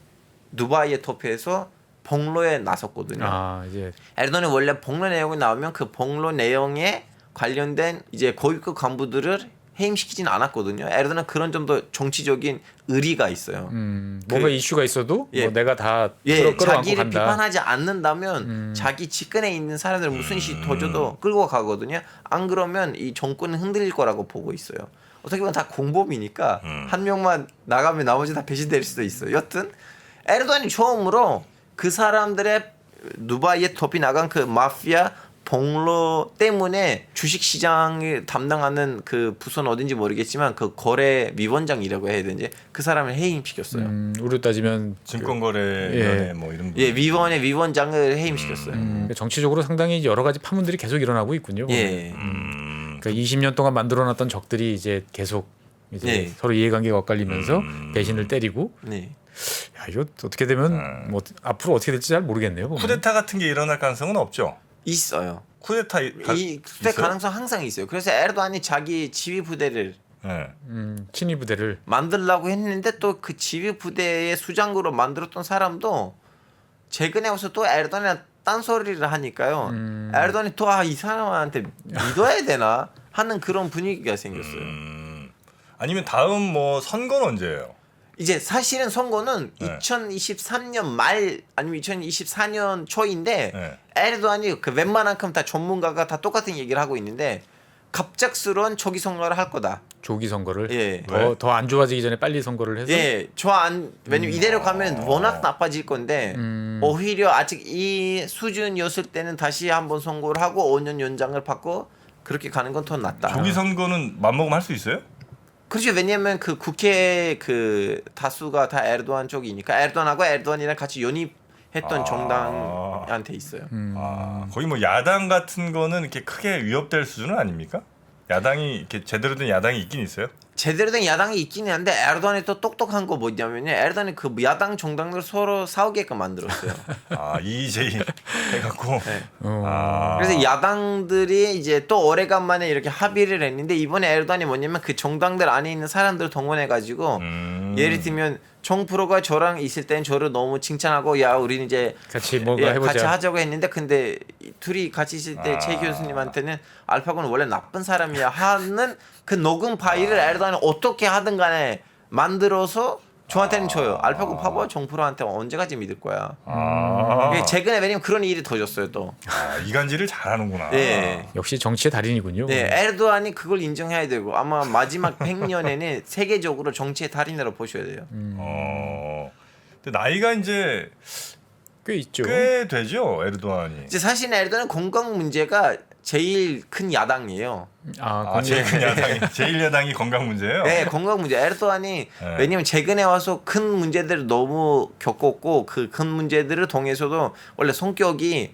[SPEAKER 2] 두바이에 토피해서 폭로에 나섰거든요.
[SPEAKER 3] 이제
[SPEAKER 2] 에르도안이 원래 폭로 내용이 나오면 그 폭로 내용에 관련된 이제 고위급 간부들을 해임시키지는 않았거든요. 에르도안은 그런 정도 정치적인 의리가 있어요.
[SPEAKER 3] 뭔가 이슈가 있어도
[SPEAKER 2] 예.
[SPEAKER 3] 뭐 내가 다
[SPEAKER 2] 예,
[SPEAKER 3] 끌어안고
[SPEAKER 2] 자기를
[SPEAKER 3] 간다.
[SPEAKER 2] 비판하지 않는다면 자기 직근에 있는 사람들 무슨 이슈 터져도 끌고 가거든요. 안 그러면 이 정권은 흔들릴 거라고 보고 있어요. 어떻게 보면 다 공범이니까 한 명만 나가면 나머지 다 배신될 수도 있어요. 여튼 에르도안이 처음으로 그 사람들의 두바이에 덮이 나간 그 마피아 봉로 때문에 주식시장을 담당하는 그 부서는 어딘지 모르겠지만 그 거래 위원장이라고 해야 되는지 그 사람을 해임시켰어요.
[SPEAKER 3] 우리로 따지면
[SPEAKER 1] 증권거래위원회
[SPEAKER 3] 예.
[SPEAKER 1] 뭐 이런
[SPEAKER 2] 예, 위원회 위원장을 해임시켰어요.
[SPEAKER 3] 정치적으로 상당히 여러 가지 파문들이 계속 일어나고 있군요.
[SPEAKER 2] 예.
[SPEAKER 3] 그러니까 20년 동안 만들어놨던 적들이 이제 계속 이제
[SPEAKER 2] 네.
[SPEAKER 3] 서로 이해관계가 엇갈리면서 배신을 때리고
[SPEAKER 2] 네.
[SPEAKER 3] 야, 이거 어떻게 되면 뭐 앞으로 어떻게 될지 잘 모르겠네요. 보면.
[SPEAKER 1] 쿠데타 같은 게 일어날 가능성은 없죠.
[SPEAKER 2] 있어요.
[SPEAKER 1] 쿠데타
[SPEAKER 2] 이 그때
[SPEAKER 1] 있어요?
[SPEAKER 2] 가능성 항상 있어요. 그래서 에르도안이 자기 지휘 부대를
[SPEAKER 1] 네.
[SPEAKER 3] 친위 부대를
[SPEAKER 2] 만들려고 했는데 또 그 지휘 부대의 수장으로 만들었던 사람도 최근에 와서 또 에르도안이랑 딴소리를 하니까요. 에르도안이 또 이 사람한테 믿어야 되나 하는 그런 분위기가 생겼어요.
[SPEAKER 1] 아니면 다음 뭐 선거는 언제예요?
[SPEAKER 2] 이제 사실은 선거는
[SPEAKER 1] 네.
[SPEAKER 2] 2023년 말 아니면 2024년 초인데
[SPEAKER 1] 네.
[SPEAKER 2] 에르도안이 그 웬만한큼 다 전문가가 다 똑같은 얘기를 하고 있는데 갑작스러운 조기 선거를 할 거다.
[SPEAKER 3] 조기 선거를
[SPEAKER 2] 예.
[SPEAKER 3] 더 안 좋아지기 전에 빨리 선거를 해서
[SPEAKER 2] 예, 왜냐면 이대로 가면 워낙 나빠질 건데 오히려 아직 이 수준이었을 때는 다시 한번 선거를 하고 5년 연장을 받고 그렇게 가는 건 더 낫다.
[SPEAKER 1] 조기 선거는 맘먹으면 할 수 있어요?
[SPEAKER 2] 그렇죠. 왜냐면 그 국회 그 다수가 다 에르도안 쪽이니까 에르도안하고 에르도안이랑 같이 연입했던 정당한테 있어요.
[SPEAKER 1] 거의 뭐 야당 같은 거는 이렇게 크게 위협될 수준은 아닙니까? 야당이 이렇게 제대로 된 야당이 있긴 있어요.
[SPEAKER 2] 제대로 된 야당이 있기는 한데 에르도안이 또 똑똑한 거 뭐냐면요. 에르도안이 그 야당 정당들 서로 싸우게끔 만들었어요.
[SPEAKER 1] EJ 해갖고.
[SPEAKER 2] 네.
[SPEAKER 3] 어.
[SPEAKER 2] 그래서 야당들이 이제 또 오래간만에 이렇게 합의를 했는데 이번에 에르도안이 뭐냐면 그 정당들 안에 있는 사람들을 동원해가지고 예를 들면 정프로가 저랑 있을 땐 저를 너무 칭찬하고 야 우리는 이제
[SPEAKER 3] 같이 뭔가 해보자.
[SPEAKER 2] 같이 하자고 했는데 근데 둘이 같이 있을 때 최 교수님한테는 알파고는 원래 나쁜 사람이야 하는 그 녹음 파일을 에르도안이 어떻게 하든 간에 만들어서 저한테는 줘요. 알파고 봐봐 정프로한테 언제까지 믿을 거야. 이게 최근에 왜냐면 그런 일이 터졌어요 또.
[SPEAKER 1] 이간질을 잘하는구나.
[SPEAKER 2] 네.
[SPEAKER 3] 역시 정치의 달인이군요.
[SPEAKER 2] 네, 에르도안이 그걸 인정해야 되고 아마 마지막 100년에는 세계적으로 정치의 달인으로 보셔야 돼요.
[SPEAKER 1] 근데 나이가 이제
[SPEAKER 3] 꽤 있죠.
[SPEAKER 1] 꽤 되죠 에르도안이.
[SPEAKER 2] 이제 사실 에르도안은 건강 문제가 제일 큰 야당이에요.
[SPEAKER 1] 제일 큰 야당이 제일 야당이 건강 문제예요.
[SPEAKER 2] 네, 건강 문제. 에르도안이
[SPEAKER 1] 네.
[SPEAKER 2] 왜냐면 최근에 와서 큰 문제들을 너무 겪었고 그 큰 문제들을 통해서도 원래 성격이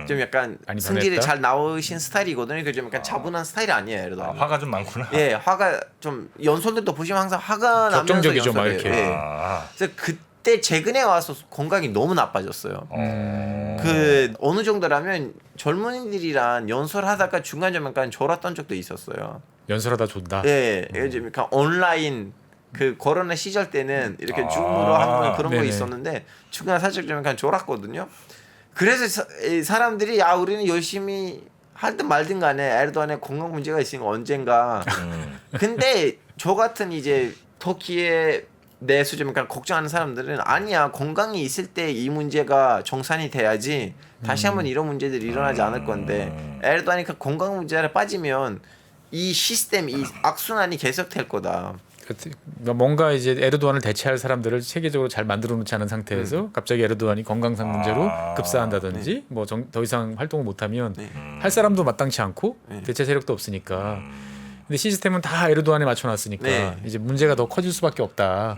[SPEAKER 2] 좀 약간
[SPEAKER 3] 많이
[SPEAKER 2] 승질이
[SPEAKER 3] 변했다?
[SPEAKER 2] 잘 나오신 스타일이거든요. 그 좀 약간 차분한 스타일이 아니에요, 에르도안이.
[SPEAKER 1] 화가 좀 많구나.
[SPEAKER 2] 예, 화가 좀 연설들도 보시면 항상 화가 나면서
[SPEAKER 3] 격정적이죠, 막
[SPEAKER 2] 연설해요.
[SPEAKER 3] 이렇게.
[SPEAKER 2] 예. 그래서 그때 최근에 와서 건강이 너무 나빠졌어요. 그 어느 정도라면 젊은이들이랑 연설하다가 중간중간 졸았던 적도 있었어요.
[SPEAKER 3] 연설하다 존다.
[SPEAKER 2] 예, 요즘 그러니까 온라인 그 코로나 시절 때는 이렇게 줌으로 하는 그런 거
[SPEAKER 3] 네네.
[SPEAKER 2] 있었는데 중간 살짝 좀 약간 졸았거든요. 그래서 이 사람들이 우리는 열심히 할든 말든 간에 에르도안의 건강 문제가 있으니까 언젠가. 근데 저 같은 이제 터키의 내수 좀 약간 걱정하는 사람들은 아니야 건강이 있을 때 이 문제가 정산이 돼야지 다시 한번 이런 문제들이 일어나지 않을 건데 에르도안이 그 건강 문제에 빠지면 이 시스템 이 악순환이 계속될 거다.
[SPEAKER 3] 그러니까 뭔가 이제 에르도안을 대체할 사람들을 체계적으로 잘 만들어 놓지 않은 상태에서 갑자기 에르도안이 건강상 문제로 급사한다든지 뭐 더 이상 활동을 못하면 할 사람도 마땅치 않고 대체 세력도 없으니까. 근데 시스템은 다 에르도안에 맞춰놨으니까
[SPEAKER 2] 네.
[SPEAKER 3] 이제 문제가 더 커질 수밖에 없다.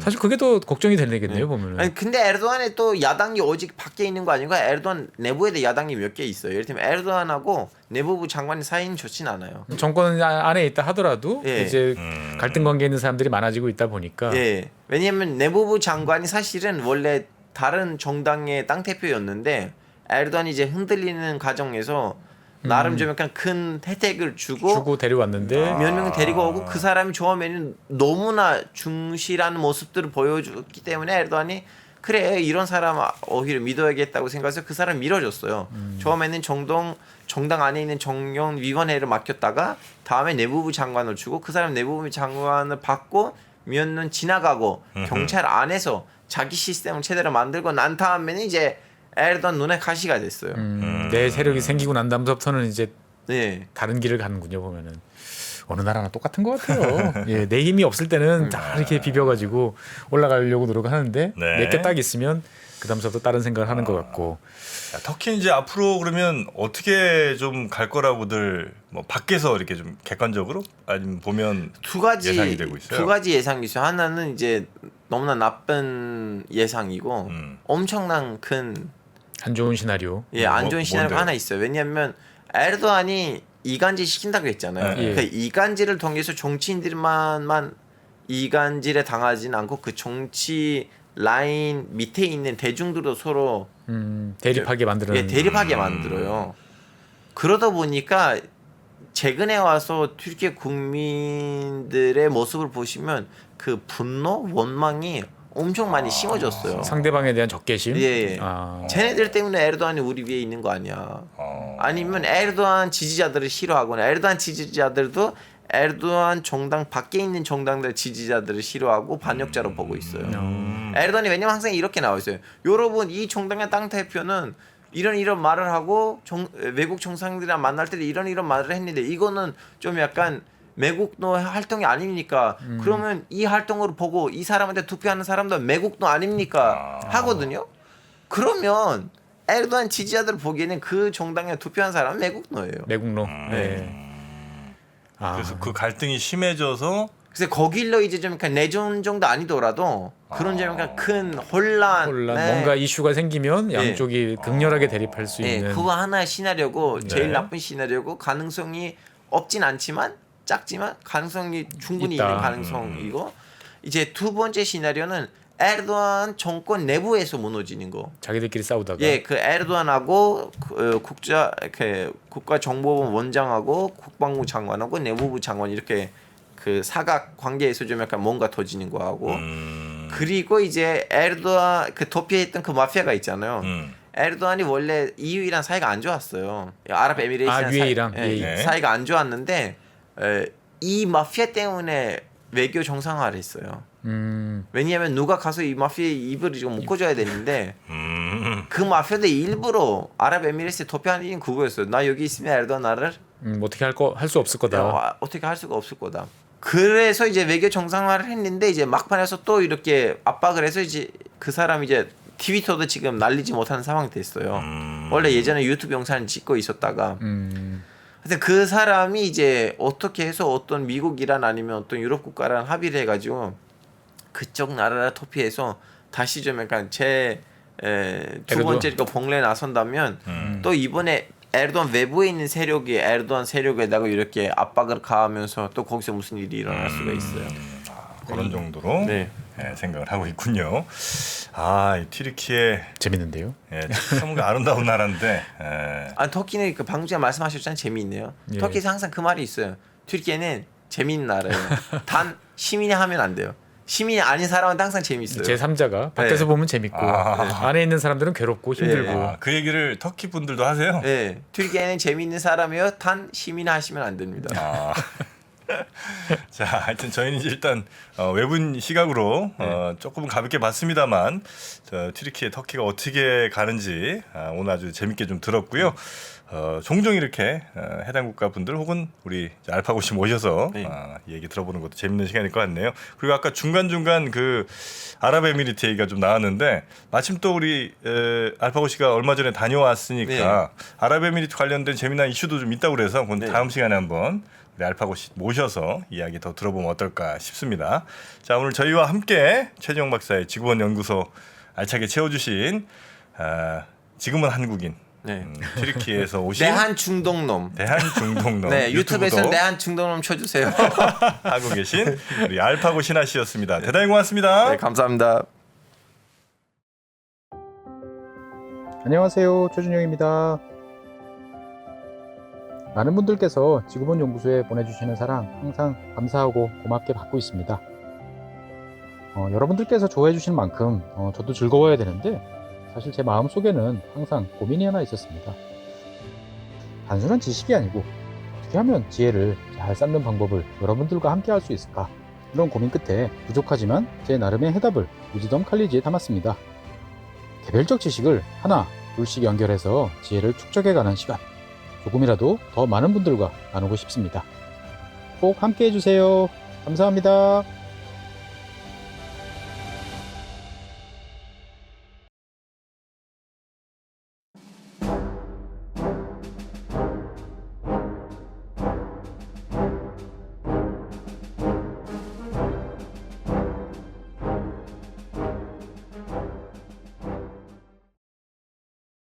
[SPEAKER 3] 사실 그게 더 걱정이 되겠네요 보면은.
[SPEAKER 2] 아니 근데 에르도안에 또 야당이 오직 밖에 있는 거 아니고 에르도안 내부에도 야당이 몇 개 있어요. 예를 들면 에르도안하고 내부부 장관의 사이는 좋진 않아요.
[SPEAKER 3] 정권 안에 있다 하더라도
[SPEAKER 2] 예.
[SPEAKER 3] 이제 갈등 관계에 있는 사람들이 많아지고 있다 보니까
[SPEAKER 2] 예. 왜냐하면 내부부 장관이 사실은 원래 다른 정당의 땅 대표였는데 에르도안이 이제 흔들리는 과정에서 나름 좀 약간 큰 혜택을 주고
[SPEAKER 3] 데려왔는데
[SPEAKER 2] 몇 명 데리고 오고 그 사람이 처음에는 너무나 중실한 모습들을 보여줬기 때문에 에르도안이 그래 이런 사람 오히려 믿어야겠다고 생각해서 그 사람 밀어줬어요. 처음에는 정동 정당 안에 있는 정연위원회를 맡겼다가 다음에 내무부 장관을 주고 그 사람 내무부 장관을 받고 몇 년 지나가고 경찰 안에서 자기 시스템을 제대로 만들고 난 다음에는 이제 에르도안 눈에 가시가 됐어요.
[SPEAKER 3] 내 세력이 생기고 난 다음부터는 이제
[SPEAKER 2] 네.
[SPEAKER 3] 다른 길을 가는군요. 보면은 어느 나라나 똑같은 것 같아요. 예, 내 힘이 없을 때는 다 이렇게 비벼가지고 올라가려고 노력하는데
[SPEAKER 1] 네.
[SPEAKER 3] 내게 딱 있으면 그 다음부터 다른 생각을 하는 것 같고.
[SPEAKER 1] 야, 터키 이제 앞으로 그러면 어떻게 좀 갈 거라고들 뭐 밖에서 이렇게 좀 객관적으로 아니면 보면
[SPEAKER 2] 두 가지
[SPEAKER 1] 예상이 되고 있어요.
[SPEAKER 2] 두 가지 예상이 있어요. 하나는 이제 너무나 나쁜 예상이고 엄청난 큰
[SPEAKER 3] 안 좋은 시나리오.
[SPEAKER 2] 안 좋은 시나리오가
[SPEAKER 1] 뭔데요?
[SPEAKER 2] 하나 있어요. 왜냐하면 에르도안이 이간질 시킨다고 했잖아요.
[SPEAKER 1] 네.
[SPEAKER 2] 그 이간질을 통해서 정치인들만 이간질에 당하지는 않고 그 정치 라인 밑에 있는 대중들도 서로
[SPEAKER 3] 대립하게 만드는.
[SPEAKER 2] 대립하게 만들어요. 그러다 보니까 최근에 와서 튀르키예 국민들의 모습을 보시면 그 분노, 원망이 엄청 많이 심어졌어요.
[SPEAKER 3] 상대방에 대한 적개심.
[SPEAKER 2] 예.
[SPEAKER 3] 아,
[SPEAKER 2] 쟤네들 때문에 에르도안이 우리 위에 있는 거 아니야. 아니면 에르도안 지지자들을 싫어하거나 에르도안 지지자들도 에르도안 정당 밖에 있는 정당들 지지자들을 싫어하고 반역자로 보고 있어요. 에르도안이 왜냐면 항상 이렇게 나와 있어요. 여러분 이 정당의 당 대표는 이런 말을 하고 외국 정상들이랑 만날 때 이런 말을 했는데 이거는 좀 약간 매국노 활동이 아닙니까? 그러면 이 활동을 보고 이 사람한테 투표하는 사람도 매국노 아닙니까? 하거든요. 그러면 에르도안 지지자들 보기에는 그 정당에 투표한 사람은 매국노예요.
[SPEAKER 3] 매국노. 네.
[SPEAKER 1] 그래서 그 갈등이 심해져서
[SPEAKER 2] 그래서 거길로 이제 좀 약간 내전 정도 아니더라도 그런 좀 약간 큰 혼란, 네.
[SPEAKER 3] 뭔가 이슈가 생기면 양쪽이 극렬하게 대립할 수 있는.
[SPEAKER 2] 그거 하나의 시나리오고 제일 나쁜 시나리오고 가능성이 없진 않지만 작지만 가능성이 충분히
[SPEAKER 3] 있다.
[SPEAKER 2] 있는 가능성이고 이제 두 번째 시나리오는 에르도안 정권 내부에서 무너지는 거.
[SPEAKER 3] 자기들끼리 싸우다가.
[SPEAKER 2] 그 에르도안하고 국가정보원 원장하고 국방부 장관하고 내무부 장관 이렇게 그 사각 관계에서 좀 약간 뭔가 터지는 거하고 그리고 이제 에르도안 그 도피했던 그 마피아가 있잖아요. 에르도안이 원래 EU랑 사이가 안 좋았어요. 아랍에미레이트랑
[SPEAKER 3] UAE랑
[SPEAKER 2] 사이가 안 좋았는데 이 마피아 때문에 외교 정상화를 했어요. 왜냐하면 누가 가서 이 마피아의 입을 좀 묶어줘야 되는데 그 마피아들 일부러 아랍에미레이트에 도피하는 이유는 그거였어요. 나 여기 있으면 에르도안 나를
[SPEAKER 3] 어떻게 할 수 없을 거다.
[SPEAKER 2] 어떻게 할 수가 없을 거다. 그래서 이제 외교 정상화를 했는데 이제 막판에서 또 이렇게 압박을 해서 이제 그 사람 이제 트위터도 지금 날리지 못하는 상황이 됐어요. 원래 예전에 유튜브 영상을 찍고 있었다가 근데 그 사람이 이제 어떻게 해서 어떤 미국이란 아니면 어떤 유럽 국가랑 합의를 해가지고 그쪽 나라를 토피해서 다시 좀 약간 두 번째 봉래에 나선다면 또 이번에 에르도안 외부에 있는 세력이 에르도안 세력에다가 이렇게 압박을 가하면서 또 거기서 무슨 일이 일어날 수가 있어요.
[SPEAKER 1] 그런 정도로 생각을 하고 있군요. 이 튀르키예
[SPEAKER 3] 재밌는데요.
[SPEAKER 1] 참 아름다운 나라인데.
[SPEAKER 2] 터키는 그 방금 전에 말씀하셨잖아요. 재미있네요. 터키에서 항상 그 말이 있어요. 튀르키예는 재미있는 나라예요. 단 시민이 하면 안 돼요. 시민이 아닌 사람은 항상 재미있어요.
[SPEAKER 3] 제3자가 밖에서 보면 재밌고 안에 있는 사람들은 괴롭고 힘들고.
[SPEAKER 1] 그 얘기를 터키 분들도 하세요?
[SPEAKER 2] 네. 튀르키예는 재미있는 사람이에요. 단 시민이 하시면 안 됩니다.
[SPEAKER 1] 자, 하여튼 저희는 이제 일단 외분 시각으로 조금 가볍게 봤습니다만 튀르키예, 터키가 어떻게 가는지 오늘 아주 재밌게 좀 들었고요. 종종 이렇게 해당 국가 분들 혹은 우리 알파고씨 모셔서 얘기 들어보는 것도 재밌는 시간일 것 같네요. 그리고 아까 중간중간 그 아랍에미리트 얘기가 좀 나왔는데 마침 또 우리 알파고씨가 얼마 전에 다녀왔으니까 아랍에미리트 관련된 재미난 이슈도 좀 있다고 그래서 다음 시간에 한번 우리 알파고씨 모셔서 이야기 더 들어보면 어떨까 싶습니다. 자, 오늘 저희와 함께 최재형 박사의 지구본 연구소 알차게 채워주신 지금은 한국인 튀르키예에서 오신
[SPEAKER 2] 대한중동놈. 네, 유튜브에서 대한중동놈 쳐주세요.
[SPEAKER 1] 하고 계신 우리 알파고 신하 씨였습니다. 대단히 고맙습니다.
[SPEAKER 2] 네, 감사합니다.
[SPEAKER 4] 안녕하세요, 최준영입니다. 많은 분들께서 지구본 연구소에 보내주시는 사랑 항상 감사하고 고맙게 받고 있습니다. 여러분들께서 좋아해 주시는 만큼 저도 즐거워야 되는데 사실 제 마음속에는 항상 고민이 하나 있었습니다. 단순한 지식이 아니고 어떻게 하면 지혜를 잘 쌓는 방법을 여러분들과 함께 할 수 있을까? 이런 고민 끝에 부족하지만 제 나름의 해답을 위즈덤 칼리지에 담았습니다. 개별적 지식을 하나, 둘씩 연결해서 지혜를 축적해가는 시간. 조금이라도 더 많은 분들과 나누고 싶습니다. 꼭 함께 해주세요. 감사합니다.